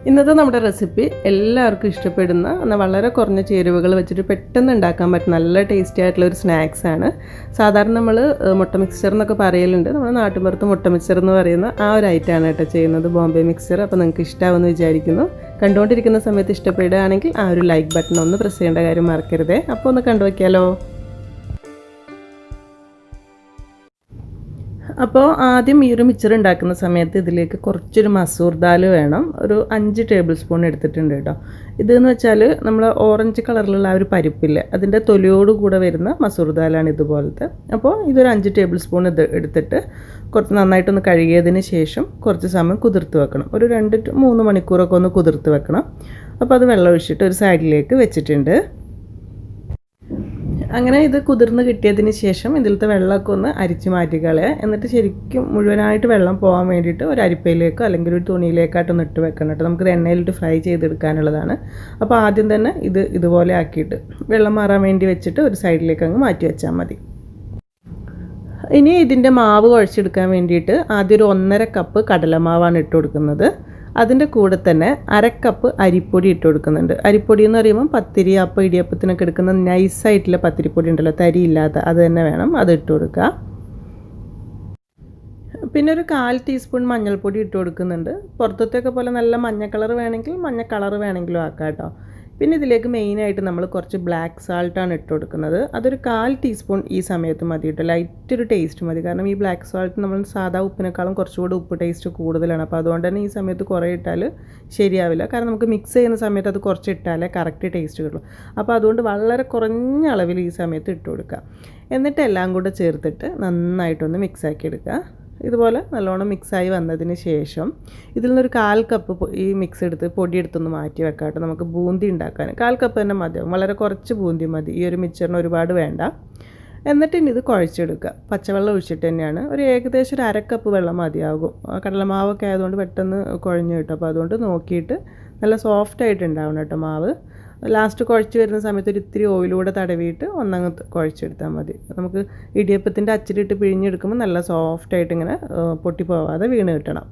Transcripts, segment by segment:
ഇന്നത്തെ നമ്മുടെ റെസിപ്പി എല്ലാവർക്കും ഇഷ്ടപ്പെടുന്ന എന്നാൽ വളരെ കുറഞ്ഞ ചേരുവകൾ വെച്ചിട്ട് പെട്ടെന്ന് ഉണ്ടാക്കാൻ പറ്റുന്ന നല്ല ടേസ്റ്റി ആയിട്ടുള്ള ഒരു സ്നാക്സ് ആണ്. സാധാരണ നമ്മൾ മുട്ട മിക്സ്ചർ എന്നൊക്കെ പറയലുണ്ട്. നമ്മുടെ നാട്ടുമ്പുറത്ത് മുട്ട മിക്സ്ചർ എന്ന് പറയുന്ന ആ ഒരു ഐറ്റമാണ് കേട്ടോ ചെയ്യുന്നത്, ബോംബെ മിക്സ്ചർ. അപ്പോൾ നിങ്ങൾക്ക് ഇഷ്ടമാവുമെന്ന് വിചാരിക്കുന്നു. കണ്ടുകൊണ്ടിരിക്കുന്ന സമയത്ത് ഇഷ്ടപ്പെടുകയാണെങ്കിൽ ആ ഒരു ലൈക്ക് ബട്ടൺ ഒന്ന് പ്രസ് ചെയ്യേണ്ട കാര്യം മറക്കരുതേ. അപ്പോൾ ഒന്ന് കണ്ടുവയ്ക്കാലോ. അപ്പോൾ ആദ്യം ഈ ഒരു മിക്സ്ചർ ഉണ്ടാക്കുന്ന സമയത്ത് ഇതിലേക്ക് കുറച്ചൊരു മസൂർ ദാൽ വേണം. ഒരു 5 ടേബിൾ സ്പൂൺ എടുത്തിട്ടുണ്ട് കേട്ടോ. ഇതെന്ന് വെച്ചാൽ നമ്മൾ ഓറഞ്ച് കളറിലുള്ള ആ ഒരു പരിപ്പില്ലേ, അതിൻ്റെ തൊലിയോട് കൂടെ വരുന്ന മസൂർ ദാലാണ് ഇതുപോലത്തെ. അപ്പോൾ ഇതൊരു 5 ടേബിൾ സ്പൂൺ എടുത്തിട്ട് കുറച്ച് നന്നായിട്ടൊന്ന് കഴുകിയതിന് ശേഷം കുറച്ച് സമയം കുതിർത്ത് വെക്കണം. ഒരു 2 to 3 മണിക്കൂറൊക്കെ ഒന്ന് കുതിർത്ത് വെക്കണം. അപ്പോൾ അത് വെള്ളം ഒഴിച്ചിട്ട് ഒരു സൈഡിലേക്ക് വെച്ചിട്ടുണ്ട്. അങ്ങനെ ഇത് കുതിർന്ന് കിട്ടിയതിന് ശേഷം ഇതിലത്തെ വെള്ളമൊക്കെ ഒന്ന് അരിച്ച് മാറ്റി കളയുക. എന്നിട്ട് ശരിക്കും മുഴുവനായിട്ട് വെള്ളം പോകാൻ വേണ്ടിയിട്ട് ഒരു അരിപ്പയിലേക്കോ അല്ലെങ്കിൽ ഒരു തുണിയിലേക്കായിട്ടൊന്ന് ഇട്ട് വെക്കണം കേട്ടോ. നമുക്കിത് എണ്ണയിലിട്ട് ഫ്രൈ ചെയ്തെടുക്കാനുള്ളതാണ്. അപ്പോൾ ആദ്യം തന്നെ ഇതുപോലെ ആക്കിയിട്ട് വെള്ളം മാറാൻ വേണ്ടി വെച്ചിട്ട് ഒരു സൈഡിലേക്ക് അങ്ങ് മാറ്റി വെച്ചാൽ മതി. ഇനി ഇതിൻ്റെ മാവ് കുഴച്ചെടുക്കാൻ വേണ്ടിയിട്ട് ആദ്യം ഒരു 1.5 കപ്പ് കടലമാവാണ് ഇട്ട് കൊടുക്കുന്നത്. അതിൻ്റെ കൂടെ തന്നെ 1/2 കപ്പ് അരിപ്പൊടി ഇട്ട് കൊടുക്കുന്നുണ്ട്. അരിപ്പൊടി എന്ന് പറയുമ്പോൾ പത്തിരി, അപ്പം, ഇടിയപ്പത്തിനൊക്കെ എടുക്കുന്ന നൈസായിട്ടുള്ള പത്തിരിപ്പൊടി ഉണ്ടല്ലോ, തരിയില്ലാത്ത, അത് തന്നെ വേണം, അത് ഇട്ട് കൊടുക്കുക. പിന്നെ ഒരു 1/4 ടീസ്പൂൺ മഞ്ഞൾപ്പൊടി ഇട്ട് കൊടുക്കുന്നുണ്ട്. പുറത്തൊക്കെ പോലെ നല്ല മഞ്ഞ കളർ വേണമെങ്കിൽ മഞ്ഞ കളർ വേണമെങ്കിലും ആക്കാം കേട്ടോ. പിന്നെ ഇതിലേക്ക് മെയിനായിട്ട് നമ്മൾ കുറച്ച് ബ്ലാക്ക് സാൾട്ടാണ് ഇട്ട് കൊടുക്കുന്നത്. അതൊരു 1/4 ടീസ്പൂൺ ഈ സമയത്ത് മതി കേട്ടോ. ലൈറ്റൊരു ടേസ്റ്റ് മതി. കാരണം ഈ ബ്ലാക്ക് സാൾട്ട് നമ്മൾ സാധാ ഉപ്പിനേക്കാളും കുറച്ചുകൂടി ഉപ്പ് ടേസ്റ്റ് കൂടുതലാണ്. അപ്പോൾ അതുകൊണ്ട് തന്നെ ഈ സമയത്ത് കുറേ ഇട്ടാൽ ശരിയാവില്ല. കാരണം നമുക്ക് മിക്സ് ചെയ്യുന്ന സമയത്ത് അത് കുറച്ച് ഇട്ടാലേ കറക്റ്റ് ടേസ്റ്റ് കിട്ടുള്ളൂ. അപ്പോൾ അതുകൊണ്ട് വളരെ കുറഞ്ഞ അളവിൽ ഈ സമയത്ത് ഇട്ട് കൊടുക്കുക. എന്നിട്ട് എല്ലാം കൂടെ ചേർത്തിട്ട് നന്നായിട്ടൊന്ന് മിക്സാക്കി എടുക്കുക. ഇതുപോലെ നല്ലോണം മിക്സായി വന്നതിന് ശേഷം ഇതിൽ നിന്നൊരു 1/4 കപ്പ് ഈ മിക്സ് എടുത്ത് പൊടിയെടുത്തൊന്ന് മാറ്റി വെക്കാം കേട്ടോ. നമുക്ക് ബൂന്തി ഉണ്ടാക്കാൻ 1/4 കപ്പ് തന്നെ മതിയാവും. വളരെ കുറച്ച് ബൂന്തി മതി. ഈ ഒരു മിക്സ്ചറിന് ഒരുപാട് വേണ്ട. എന്നിട്ട് ഇനി ഇത് കുഴച്ചെടുക്കുക. പച്ചവെള്ളം ഒഴിച്ചിട്ട് തന്നെയാണ്. ഒരു ഏകദേശം ഒരു 1/2 കപ്പ് വെള്ളം മതിയാകും. കടലമാവൊക്കെ ആയതുകൊണ്ട് പെട്ടെന്ന് കുഴഞ്ഞു കിട്ടും. അപ്പോൾ അതുകൊണ്ട് നോക്കിയിട്ട് നല്ല സോഫ്റ്റായിട്ട് ഉണ്ടാവണം കേട്ടോ മാവ്. ലാസ്റ്റ് കുഴച്ച് വരുന്ന സമയത്ത് ഒരു ഇത്തിരി ഓയിലൂടെ തടവിയിട്ട് ഒന്നങ്ങ് കുഴച്ചെടുത്താൽ മതി. നമുക്ക് ഇടിയപ്പത്തിൻ്റെ അച്ചിലിട്ട് പിഴിഞ്ഞെടുക്കുമ്പോൾ നല്ല സോഫ്റ്റായിട്ട് ഇങ്ങനെ പൊട്ടിപ്പോവാതെ വീണ് കിട്ടണം.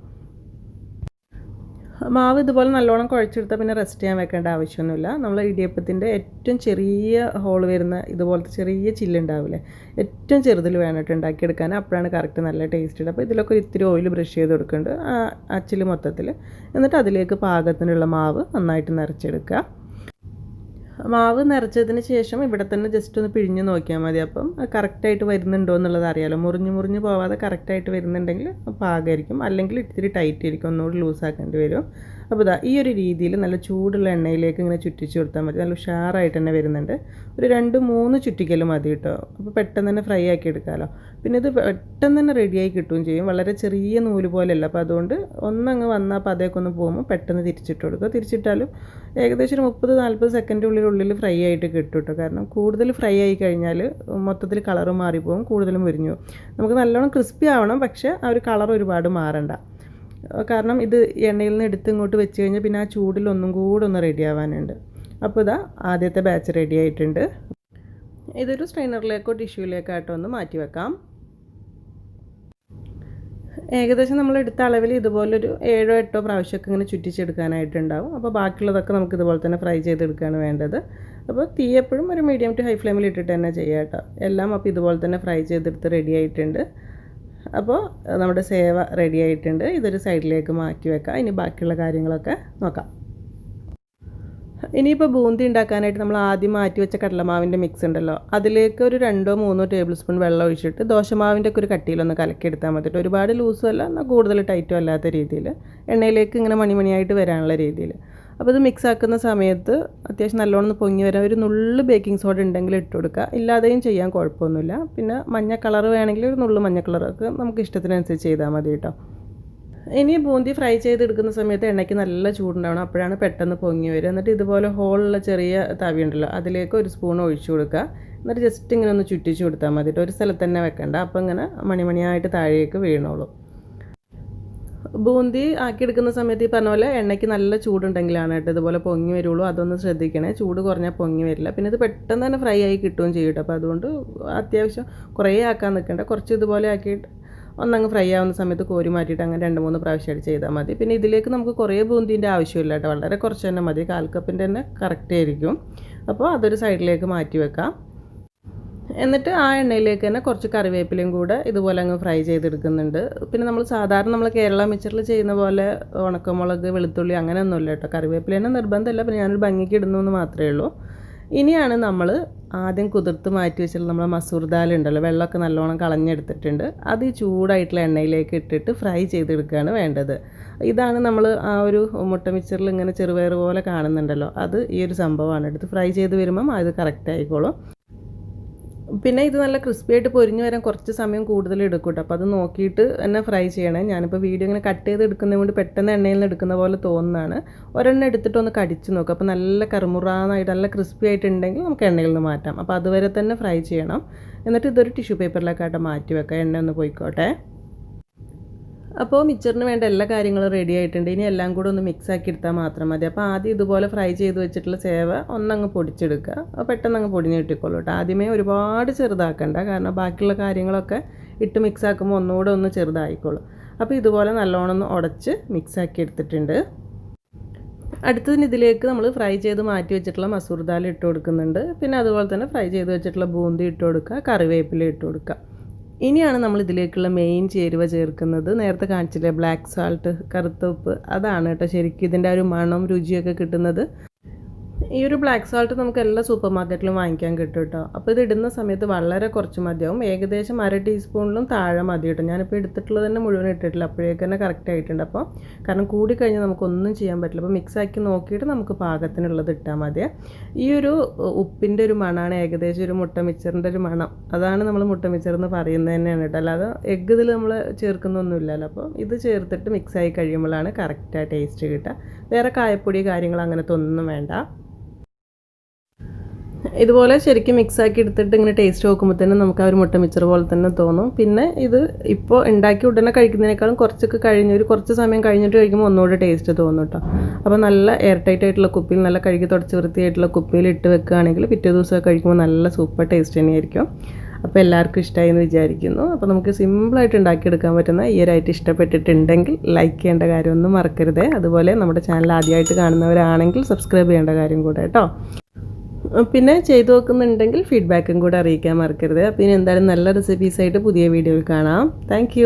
മാവ് ഇതുപോലെ നല്ലോണം കുഴച്ചെടുത്താൽ പിന്നെ റെസ്റ്റ് ചെയ്യാൻ വെക്കേണ്ട ആവശ്യമൊന്നുമില്ല. നമ്മൾ ഇടിയപ്പത്തിൻ്റെ ഏറ്റവും ചെറിയ ഹോൾ വരുന്ന ഇതുപോലത്തെ ചെറിയ ചില്ലുണ്ടാവില്ലേ, ഏറ്റവും ചെറുതിൽ വേണ്ടിയിട്ട് ഉണ്ടാക്കിയെടുക്കാൻ. അപ്പോഴാണ് കറക്റ്റ് നല്ല ടേസ്റ്റ്. അപ്പോൾ ഇതിലൊക്കെ ഒരു ഇത്തിരി ഓയിൽ ബ്രഷ് ചെയ്ത് കൊടുക്കുന്നുണ്ട് ആ അച്ചിൽ മൊത്തത്തിൽ. എന്നിട്ട് അതിലേക്ക് പാകത്തിനുള്ള മാവ് നന്നായിട്ട് നിറച്ചെടുക്കുക. മാവ് നിറച്ചതിന് ശേഷം ഇവിടെ തന്നെ ജസ്റ്റ് ഒന്ന് പിഴിഞ്ഞ് നോക്കിയാൽ മതി. അപ്പം കറക്റ്റായിട്ട് വരുന്നുണ്ടോ എന്നുള്ളത് അറിയാമല്ലോ. മുറിഞ്ഞ് പോവാതെ കറക്റ്റായിട്ട് വരുന്നുണ്ടെങ്കിൽ പാകമായിരിക്കും. അല്ലെങ്കിൽ ഇത്തിരി ടൈറ്റ് ആയിരിക്കും, ഒന്നുകൂടി ലൂസാക്കേണ്ടി വരും. അപ്പോൾ ഈ ഒരു രീതിയിൽ നല്ല ചൂടുള്ള എണ്ണയിലേക്ക് ഇങ്ങനെ ചുറ്റിച്ച് കൊടുത്താൽ മതി. നല്ല ഉഷാറായിട്ട് തന്നെ വരുന്നുണ്ട്. ഒരു 2-3 ചുറ്റിക്കൽ മതി കേട്ടോ. അപ്പോൾ പെട്ടെന്ന് തന്നെ ഫ്രൈ ആക്കി എടുക്കാമല്ലോ. പിന്നെ ഇത് പെട്ടെന്ന് തന്നെ റെഡിയായി കിട്ടുകയും ചെയ്യും. വളരെ ചെറിയ നൂല് പോലെയല്ല. അപ്പോൾ അതുകൊണ്ട് ഒന്നങ്ങ് വന്നാൽ അപ്പോൾ അതേക്ക് ഒന്ന് പോകുമ്പോൾ പെട്ടെന്ന് തിരിച്ചിട്ട് കൊടുക്കുക. തിരിച്ചിട്ടാലും ഏകദേശം ഒരു 30-40 സെക്കൻഡിനുള്ളിൽ ഫ്രൈ ആയിട്ട് കിട്ടും കേട്ടോ. കാരണം കൂടുതൽ ഫ്രൈ ആയി കഴിഞ്ഞാൽ മൊത്തത്തിൽ കളറ് മാറിപ്പോകും, കൂടുതലും മുരിഞ്ഞു. നമുക്ക് നല്ലോണം ക്രിസ്പി ആവണം, പക്ഷേ ആ ഒരു കളർ ഒരുപാട് മാറണ്ട. കാരണം ഇത് എണ്ണയിൽ നിന്ന് എടുത്ത് ഇങ്ങോട്ട് വെച്ച് കഴിഞ്ഞാൽ പിന്നെ ആ ചൂടിൽ ഒന്നും കൂടെ ഒന്ന് റെഡി ആവാനുണ്ട്. അപ്പോൾ ആദ്യത്തെ ബാച്ച് റെഡി ആയിട്ടുണ്ട്. ഇതൊരു സ്ട്രെയിനറിലേക്കോ ടിഷ്യൂലേക്കായിട്ടോ ഒന്ന് മാറ്റി വെക്കാം. ഏകദേശം നമ്മൾ എടുത്ത അളവിൽ ഇതുപോലൊരു 7-8 പ്രാവശ്യമൊക്കെ ഇങ്ങനെ ചുറ്റിച്ചെടുക്കാനായിട്ടുണ്ടാവും. അപ്പോൾ ബാക്കിയുള്ളതൊക്കെ നമുക്ക് ഇതുപോലെ തന്നെ ഫ്രൈ ചെയ്തെടുക്കുകയാണ് വേണ്ടത്. അപ്പോൾ തീ എപ്പോഴും ഒരു മീഡിയം ടു ഹൈ ഫ്ലെയിമിൽ ഇട്ടിട്ട് തന്നെ ചെയ്യാം കേട്ടോ. എല്ലാം അപ്പോൾ ഇതുപോലെ തന്നെ ഫ്രൈ ചെയ്തെടുത്ത് റെഡി ആയിട്ടുണ്ട്. അപ്പോൾ നമ്മുടെ സേവ റെഡി ആയിട്ടുണ്ട്. ഇതൊരു സൈഡിലേക്ക് മാറ്റി വെക്കാം. ഇനി ബാക്കിയുള്ള കാര്യങ്ങളൊക്കെ നോക്കാം. ഇനിയിപ്പോൾ ബൂന്തി ഉണ്ടാക്കാനായിട്ട് നമ്മൾ ആദ്യം മാറ്റി വെച്ച കടലമാവിൻ്റെ മിക്സ് ഉണ്ടല്ലോ, അതിലേക്ക് ഒരു 2-3 ടേബിൾ സ്പൂൺ വെള്ളം ഒഴിച്ചിട്ട് ദോശമാവിൻ്റെ ഒക്കെ ഒരു കട്ടിയിലൊന്ന് കലക്കിയെടുത്താൽ മതി. ഒരുപാട് ലൂസും അല്ല, എന്നാൽ കൂടുതൽ ടൈറ്റും അല്ലാത്ത രീതിയിൽ എണ്ണയിലേക്ക് ഇങ്ങനെ മണിമണിയായിട്ട് വരാനുള്ള രീതിയിൽ. അപ്പോൾ ഇത് മിക്സ് ആക്കുന്ന സമയത്ത് അത്യാവശ്യം നല്ലോണം പൊങ്ങി വരാൻ ഒരു നുള്ളു ബേക്കിംഗ് സോഡ ഉണ്ടെങ്കിൽ ഇട്ട് കൊടുക്കുക. ഇല്ലാതെയും ചെയ്യാൻ കുഴപ്പമൊന്നുമില്ല. പിന്നെ മഞ്ഞ കളർ വേണമെങ്കിൽ ഒരു നുള്ളു മഞ്ഞ കളറൊക്കെ നമുക്ക് ഇഷ്ടത്തിനനുസരിച്ച് ചെയ്താൽ മതി കേട്ടോ. ഇനി ബൂന്തി ഫ്രൈ ചെയ്തെടുക്കുന്ന സമയത്ത് എണ്ണയ്ക്ക് നല്ല ചൂടുണ്ടാവണം. അപ്പോഴാണ് പെട്ടെന്ന് പൊങ്ങി വരിക. എന്നിട്ട് ഇതുപോലെ ഹോളുള്ള ചെറിയ തവി ഉണ്ടല്ലോ, അതിലേക്ക് ഒരു സ്പൂൺ ഒഴിച്ചു കൊടുക്കുക. എന്നിട്ട് ജസ്റ്റ് ഇങ്ങനെ ഒന്ന് ചുറ്റിച്ച് കൊടുത്താൽ മതി. ഒരു സ്ഥലത്ത് തന്നെ വെക്കണ്ട. അപ്പോൾ ഇങ്ങനെ മണിമണിയായിട്ട് താഴേക്ക് വീണോളൂ. ബൂന്തി ആക്കിയെടുക്കുന്ന സമയത്ത് ഈ പറഞ്ഞ പോലെ എണ്ണയ്ക്ക് നല്ല ചൂടുണ്ടെങ്കിലാണ് കേട്ടോ ഇതുപോലെ പൊങ്ങി വരുള്ളൂ. അതൊന്ന് ശ്രദ്ധിക്കണേ. ചൂട് കുറഞ്ഞാൽ പൊങ്ങി വരില്ല. പിന്നെ ഇത് പെട്ടെന്ന് തന്നെ ഫ്രൈ ആയി കിട്ടുകയും ചെയ്യും കേട്ടോ. അപ്പോൾ അതുകൊണ്ട് അത്യാവശ്യം കുറേ ആക്കാൻ നിൽക്കേണ്ട. കുറച്ച് ഇതുപോലെ ആക്കിയിട്ട് ഒന്നങ്ങ് ഫ്രൈ ആവുന്ന സമയത്ത് കോരി മാറ്റിയിട്ട് അങ്ങനെ 2-3 പ്രാവശ്യമായിട്ട് ചെയ്താൽ മതി. പിന്നെ ഇതിലേക്ക് നമുക്ക് കുറേ ബൂന്തിൻ്റെ ആവശ്യമില്ല കേട്ടോ, വളരെ കുറച്ച് തന്നെ മതി. 1/4 കപ്പിൻ്റെ തന്നെ കറക്റ്റ് ആയിരിക്കും. അപ്പോൾ അതൊരു സൈഡിലേക്ക് മാറ്റി വെക്കാം. എന്നിട്ട് ആ എണ്ണയിലേക്ക് തന്നെ കുറച്ച് കറിവേപ്പിലയും കൂടെ ഇതുപോലെ അങ്ങ് ഫ്രൈ ചെയ്തെടുക്കുന്നുണ്ട്. പിന്നെ നമ്മൾ സാധാരണ നമ്മൾ കേരള മിച്ചറിൽ ചെയ്യുന്ന പോലെ ഉണക്കമുളക്, വെളുത്തുള്ളി അങ്ങനെയൊന്നുമില്ല കേട്ടോ. കറിവേപ്പില തന്നെ നിർബന്ധമില്ല, പിന്നെ ഞാനൊരു ഭംഗിക്ക് ഇടുന്നു എന്ന് മാത്രമേ ഉള്ളൂ. ഇനിയാണ് നമ്മൾ ആദ്യം കുതിർത്ത് മാറ്റി വെച്ചിട്ടുള്ള നമ്മളെ മസൂർ ദാൽ ഉണ്ടല്ലോ, വെള്ളമൊക്കെ നല്ലോണം കളഞ്ഞെടുത്തിട്ടുണ്ട്. അത് ഈ ചൂടായിട്ടുള്ള എണ്ണയിലേക്ക് ഇട്ടിട്ട് ഫ്രൈ ചെയ്തെടുക്കുകയാണ് വേണ്ടത്. ഇതാണ് നമ്മൾ ആ ഒരു മുട്ട മിച്ചറിൽ ഇങ്ങനെ ചെറുപയർ പോലെ കാണുന്നുണ്ടല്ലോ, അത് ഈ ഒരു സംഭവമാണ്. എടുത്ത് ഫ്രൈ ചെയ്ത് വരുമ്പം അത് കറക്റ്റ് ആയിക്കോളും. പിന്നെ ഇത് നല്ല ക്രിസ്പി ആയിട്ട് പൊരിഞ്ഞ് വരാൻ കുറച്ച് സമയം കൂടുതൽ എടുക്കും കേട്ടോ. അപ്പോൾ അത് നോക്കിയിട്ട് തന്നെ ഫ്രൈ ചെയ്യണേ. ഞാനിപ്പോൾ വീഡിയോ ഇങ്ങനെ കട്ട് ചെയ്ത് എടുക്കുന്നത് കൊണ്ട് പെട്ടെന്ന് എണ്ണയിൽ നിന്ന് എടുക്കുന്ന പോലെ തോന്നുന്നതാണ്. ഒരെണ്ണം എടുത്തിട്ട് ഒന്ന് കടിച്ച് നോക്കുക. അപ്പോൾ നല്ല കറുമുറാന്നായിട്ട് നല്ല ക്രിസ്പി ആയിട്ടുണ്ടെങ്കിൽ നമുക്ക് എണ്ണയിൽ നിന്ന് മാറ്റാം. അപ്പോൾ അതുവരെ തന്നെ ഫ്രൈ ചെയ്യണം. എന്നിട്ട് ഇതൊരു ടിഷ്യൂ പേപ്പറിലേക്കായിട്ട് മാറ്റി വെക്കാം, എണ്ണ ഒന്ന് പോയിക്കോട്ടെ. അപ്പോൾ മിച്ചറിന് വേണ്ട എല്ലാ കാര്യങ്ങളും റെഡി ആയിട്ടുണ്ട്. ഇനി എല്ലാം കൂടെ ഒന്ന് മിക്സ് ആക്കി എടുത്താൽ മാത്രം മതി. അപ്പോൾ ആദ്യം ഇതുപോലെ ഫ്രൈ ചെയ്ത് വെച്ചിട്ടുള്ള സേവ ഒന്നങ്ങ് പൊടിച്ചെടുക്കുക. അപ്പോൾ പെട്ടെന്ന് അങ്ങ് പൊടിഞ്ഞ് കിട്ടിക്കോളൂ കേട്ടോ. ആദ്യമേ ഒരുപാട് ചെറുതാക്കണ്ട, കാരണം ബാക്കിയുള്ള കാര്യങ്ങളൊക്കെ ഇട്ട് മിക്സ് ആക്കുമ്പോൾ ഒന്നുകൂടെ ഒന്ന് ചെറുതായിക്കോളും. അപ്പോൾ ഇതുപോലെ നല്ലോണം ഒന്ന് ഉടച്ച് മിക്സ് ആക്കി എടുത്തിട്ടുണ്ട്. അടുത്തതിന് ഇതിലേക്ക് നമ്മൾ ഫ്രൈ ചെയ്ത് മാറ്റി വെച്ചിട്ടുള്ള മസൂർ ദാൽ ഇട്ട് കൊടുക്കുന്നുണ്ട്. പിന്നെ അതുപോലെ തന്നെ ഫ്രൈ ചെയ്ത് വെച്ചിട്ടുള്ള ബൂന്തി ഇട്ട് കൊടുക്കുക, കറിവേപ്പില ഇട്ട് കൊടുക്കുക. ഇനിയാണ് നമ്മൾ ഇതിലേക്കുള്ള മെയിൻ ചേരുവ ചേർക്കുന്നത്. നേരത്തെ കാണിച്ചില്ലേ ബ്ലാക്ക് സാൾട്ട്, കറുത്ത ഉപ്പ്, അതാണ് കേട്ടോ ശരിക്കും ഇതിൻ്റെ ഒരു മണം രുചിയൊക്കെ കിട്ടുന്നത്. ഈ ഒരു ബ്ലാക്ക് സാൾട്ട് നമുക്ക് എല്ലാ സൂപ്പർ മാർക്കറ്റിലും വാങ്ങിക്കാൻ കിട്ടും കേട്ടോ. അപ്പോൾ ഇത് ഇടുന്ന സമയത്ത് വളരെ കുറച്ച് മതിയാവും, ഏകദേശം 1/2 ടീസ്പൂണിലും താഴെ മതി കേട്ടോ. ഞാനിപ്പോൾ എടുത്തിട്ടുള്ളത് തന്നെ മുഴുവൻ ഇട്ടിട്ടില്ല, അപ്പോഴേക്ക് തന്നെ കറക്റ്റ് ആയിട്ടുണ്ട്. അപ്പോൾ കാരണം കൂടി കഴിഞ്ഞാൽ നമുക്കൊന്നും ചെയ്യാൻ പറ്റില്ല. അപ്പോൾ മിക്സ് ആക്കി നോക്കിയിട്ട് നമുക്ക് പാകത്തിനുള്ളത് ഇട്ടാൽ മതി. ഈ ഒരു ഉപ്പിൻ്റെ ഒരു മണമാണ് ഏകദേശം ഒരു മുട്ട മിച്ചറിൻ്റെ ഒരു മണം, അതാണ് നമ്മൾ മുട്ട മിച്ചർ എന്ന് പറയുന്നത് തന്നെയാണ് കേട്ടോ. അല്ലാതെ എഗ്ഗ് ഇതിൽ നമ്മൾ ചേർക്കുന്നൊന്നുമില്ലല്ലോ. അപ്പോൾ ഇത് ചേർത്തിട്ട് മിക്സ് ആയി കഴിയുമ്പോഴാണ് കറക്റ്റായ ടേസ്റ്റ് കിട്ടുക. വേറെ കായപ്പൊടി കാര്യങ്ങൾ അങ്ങനത്തെ ഒന്നും വേണ്ട. ഇതുപോലെ ശരിക്കും മിക്സാക്കി എടുത്തിട്ട് ഇങ്ങനെ ടേസ്റ്റ് നോക്കുമ്പോൾ തന്നെ നമുക്ക് ആ ഒരു മുട്ട മിച്ചർ പോലെ തന്നെ തോന്നും. പിന്നെ ഇത് ഇപ്പോൾ ഉണ്ടാക്കി ഉടനെ കഴിക്കുന്നതിനേക്കാളും കുറച്ചൊക്കെ കഴിഞ്ഞ് ഒരു കുറച്ച് സമയം കഴിഞ്ഞിട്ട് കഴിക്കുമ്പോൾ ഒന്നുകൂടെ ടേസ്റ്റ് തോന്നും കേട്ടോ. അപ്പോൾ നല്ല എയർ ടൈറ്റ് ആയിട്ടുള്ള കുപ്പിയിൽ, നല്ല കഴുകി തുടച്ച് വൃത്തിയായിട്ടുള്ള കുപ്പിയിൽ ഇട്ട് വെക്കുകയാണെങ്കിൽ പിറ്റേ ദിവസമൊക്കെ കഴിക്കുമ്പോൾ നല്ല സൂപ്പർ ടേസ്റ്റ് തന്നെയായിരിക്കും. അപ്പോൾ എല്ലാവർക്കും ഇഷ്ടമായി എന്ന് വിചാരിക്കുന്നു. അപ്പോൾ നമുക്ക് സിമ്പിളായിട്ട് ഉണ്ടാക്കിയെടുക്കാൻ പറ്റുന്ന ഈ ഒരു ഐറ്റം ഇഷ്ടപ്പെട്ടിട്ടുണ്ടെങ്കിൽ ലൈക്ക് ചെയ്യേണ്ട കാര്യമൊന്നും മറക്കരുത്. അതുപോലെ നമ്മുടെ ചാനൽ ആദ്യമായിട്ട് കാണുന്നവരാണെങ്കിൽ സബ്സ്ക്രൈബ് ചെയ്യേണ്ട കാര്യം കൂടെ കേട്ടോ. പിന്നെ ചെയ്തു നോക്കുന്നുണ്ടെങ്കിൽ ഫീഡ്ബാക്കും കൂടെ അറിയിക്കാൻ മറക്കരുത്. അപ്പോൾ ഇനി എന്തായാലും നല്ല റെസിപ്പീസായിട്ട് പുതിയ വീഡിയോയിൽ കാണാം. താങ്ക്